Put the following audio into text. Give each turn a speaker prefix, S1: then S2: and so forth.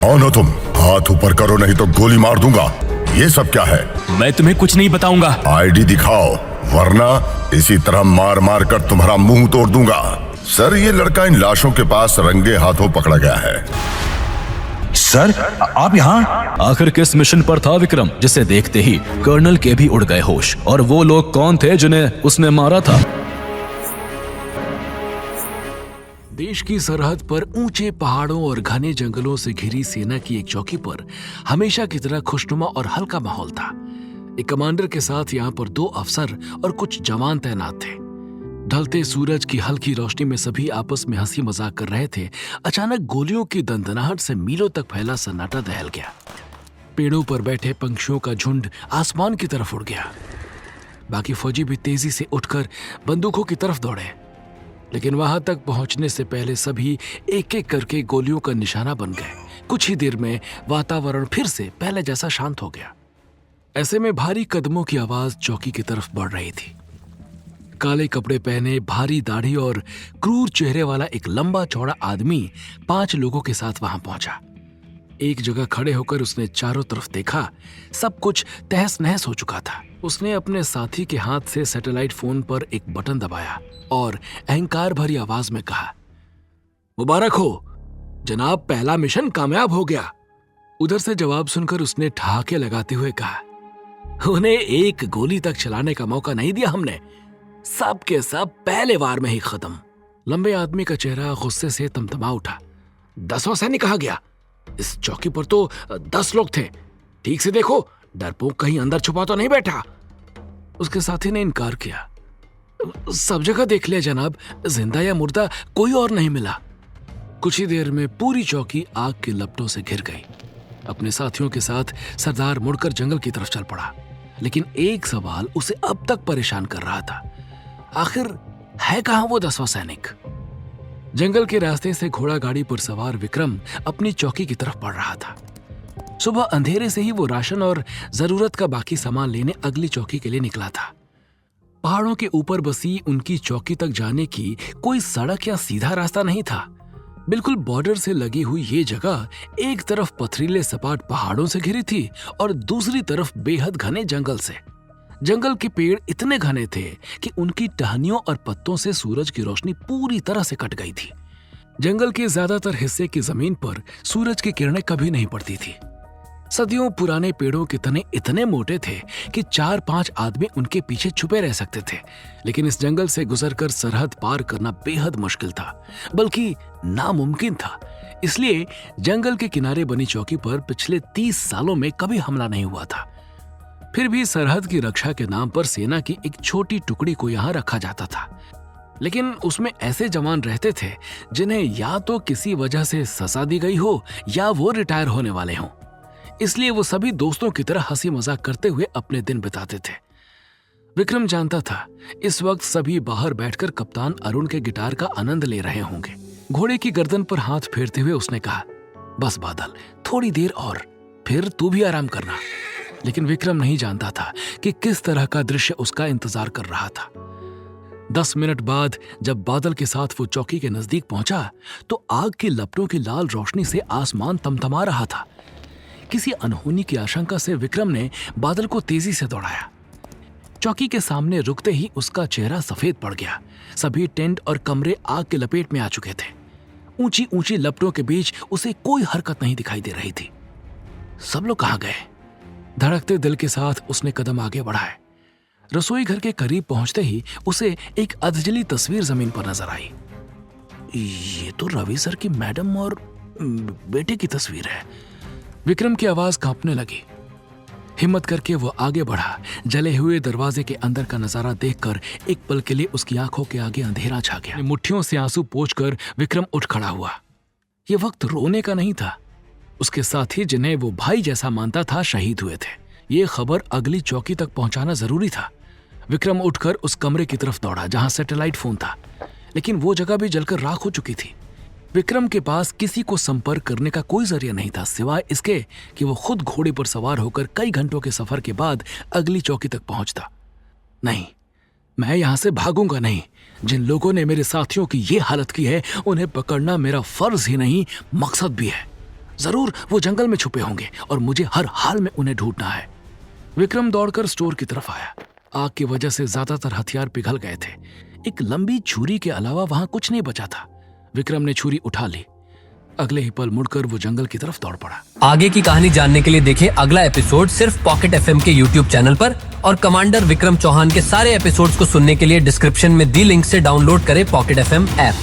S1: कौन हो तुम? हाथ ऊपर करो नहीं तो गोली मार दूंगा। ये सब क्या है?
S2: मैं तुम्हें कुछ नहीं बताऊंगा।
S1: आईडी दिखाओ वरना इसी तरह मार मार कर तुम्हारा मुंह तोड़ दूंगा। सर, ये लड़का इन लाशों के पास रंगे हाथों पकड़ा गया है।
S3: सर, आप यहाँ?
S2: आखिर किस मिशन पर था विक्रम, जिसे देखते ही कर्नल के भी उड़ गए होश? और वो लोग कौन थे जिन्हें उसने मारा था?
S4: देश की सरहद पर ऊंचे पहाड़ों और घने जंगलों से घिरी सेना की एक चौकी पर हमेशा की तरह खुशनुमा और हल्का माहौल था। एक कमांडर के साथ यहाँ पर 2 अफसर और कुछ जवान तैनात थे। ढलते सूरज की हल्की रोशनी में सभी आपस में हंसी मजाक कर रहे थे। अचानक गोलियों की दंदनाहट से मीलों तक फैला सन्नाटा दहल गया। पेड़ों पर बैठे पंछियों का झुंड आसमान की तरफ उड़ गया। बाकी फौजी भी तेजी से उठकर बंदूकों की तरफ दौड़े, लेकिन वहां तक पहुंचने से पहले सभी एक एक करके गोलियों का निशाना बन गए। कुछ ही देर में वातावरण फिर से पहले जैसा शांत हो गया। ऐसे में भारी कदमों की आवाज चौकी की तरफ बढ़ रही थी। काले कपड़े पहने, भारी दाढ़ी और क्रूर चेहरे वाला एक लंबा चौड़ा आदमी 5 लोगों के साथ वहां पहुंचा। एक जगह खड़े होकर उसने चारों तरफ देखा। सब कुछ तहस नहस हो चुका था। उसने अपने साथी के हाथ से सैटेलाइट फोन पर एक बटन दबाया और अहंकार भरी आवाज में कहा, मुबारक हो जनाब, पहला मिशन कामयाब हो गया। उधर से जवाब सुनकर उसने ठहाके लगाते हुए कहा, उन्हें एक गोली तक चलाने का मौका नहीं दिया हमने, सब के सब पहले वार में ही खत्म। लंबे आदमी का चेहरा गुस्से से तमतमा उठा। 10वां सैनिक कहा गया? इस चौकी पर तो 10 लोग थे। ठीक से देखो, डरपोक कहीं अंदर छुपा तो नहीं बैठा। उसके साथी ने इनकार किया। सब जगह देख लिया जनाब, जिंदा या मुर्दा कोई और नहीं मिला। कुछ ही देर में पूरी चौकी आग की लपटों से घिर गई। अपने साथियों के साथ सरदार मुड़कर जंगल की तरफ चल पड़ा, लेकिन एक सवाल उसे अब तक परेशान कर रहा था। आखिर है कहां वो 10वां सैनिक? जंगल के रास्ते से घोड़ा गाड़ी पर सवार विक्रम अपनी चौकी की तरफ बढ़ रहा था। सुबह अंधेरे से ही वो राशन और जरूरत का बाकी सामान लेने अगली चौकी के लिए निकला था। पहाड़ों के ऊपर बसी उनकी चौकी तक जाने की कोई सड़क या सीधा रास्ता नहीं था। बिल्कुल बॉर्डर से लगी हुई ये जगह एक तरफ पथरीले सपाट पहाड़ों से घिरी थी और दूसरी तरफ बेहद घने जंगल से। जंगल के पेड़ इतने घने थे कि उनकी टहनियों और पत्तों से सूरज की रोशनी पूरी तरह से कट गई थी। जंगल के ज्यादातर हिस्से की जमीन पर सूरज की किरणें कभी नहीं पड़ती थी। सदियों पुराने पेड़ों के तने इतने मोटे थे कि 4-5 आदमी उनके पीछे छुपे रह सकते थे, लेकिन इस जंगल से गुजरकर सरहद पार करना बेहद मुश्किल था, बल्कि नामुमकिन था। इसलिए जंगल के किनारे बनी चौकी पर पिछले 30 सालों में कभी हमला नहीं हुआ था। फिर भी सरहद की रक्षा के नाम पर सेना की एक छोटी टुकड़ी को यहाँ रखा जाता था, लेकिन उसमें ऐसे जवान रहते थे जिन्हें या तो किसी वजह से सजा दी गई हो या वो रिटायर होने वाले हों। इसलिए वो सभी दोस्तों की तरह हंसी मजाक करते हुए अपने दिन बिताते थे। विक्रम जानता था इस वक्त सभी बाहर बैठकर कप्तान अरुण के गिटार का आनंद ले रहे होंगे। घोड़े की गर्दन पर हाथ फेरते हुए उसने कहा, बस बादल, थोड़ी देर और, फिर तू भी आराम करना। लेकिन विक्रम नहीं जानता था कि किस तरह का दृश्य उसका इंतजार कर रहा था। 10 मिनट बाद जब बादल के साथ वो चौकी के नजदीक पहुंचा तो आग की लपटों की लाल रोशनी से आसमान तमतमा रहा था। किसी अनहोनी की आशंका से विक्रम ने बादल को तेजी से दौड़ाया। चौकी के सामने रुकते ही उसका चेहरा सफेद पड़ गया। सभी टेंट और कमरे आग के लपेट में आ चुके थे। ऊंची ऊंची लपटों के बीच उसे कोई हरकत नहीं दिखाई दे रही थी। सब लोग कहां गए? धड़कते दिल के साथ उसने कदम आगे बढ़ाए। रसोई घर के करीब पहुंचते ही उसे एक अधजली तस्वीर जमीन पर नजर आई। ये तो रवि सर की मैडम और बेटे की तस्वीर है। विक्रम की आवाज कांपने लगी। हिम्मत करके वो आगे बढ़ा। जले हुए दरवाजे के अंदर का नजारा देखकर एक पल के लिए उसकी आंखों के आगे अंधेरा छा गया। मुट्ठियों से आंसू पोंछकर विक्रम उठ खड़ा हुआ। ये वक्त रोने का नहीं था। उसके साथी जिन्हें वो भाई जैसा मानता था शहीद हुए थे। ये खबर अगली चौकी तक पहुंचाना जरूरी था। विक्रम उठकर उस कमरे की तरफ दौड़ा जहां सैटेलाइट फोन था, लेकिन वो जगह भी जलकर राख हो चुकी थी। विक्रम के पास किसी को संपर्क करने का कोई जरिया नहीं था सिवाय इसके कि वो खुद घोड़े पर सवार होकर कई घंटों के सफर के बाद अगली चौकी तक पहुंचता। नहीं, मैं यहां से भागूंगा नहीं। जिन लोगों ने मेरे साथियों की ये हालत की है उन्हें पकड़ना मेरा फर्ज ही नहीं, मकसद भी है। जरूर वो जंगल में छुपे होंगे और मुझे हर हाल में उन्हें ढूंढना है। विक्रम दौड़कर स्टोर की तरफ आया। आग की वजह से ज्यादातर हथियार पिघल गए थे। एक लंबी छुरी के अलावा वहां कुछ नहीं बचा था। विक्रम ने छुरी उठा ली। अगले ही पल मुड़कर वो जंगल की तरफ दौड़ पड़ा।
S5: आगे की कहानी जानने के लिए देखें अगला एपिसोड सिर्फ पॉकेट एफएम के यूट्यूब चैनल पर, और कमांडर विक्रम चौहान के सारे एपिसोड्स को सुनने के लिए डिस्क्रिप्शन में दी लिंक से डाउनलोड करें पॉकेट एफएम ऐप।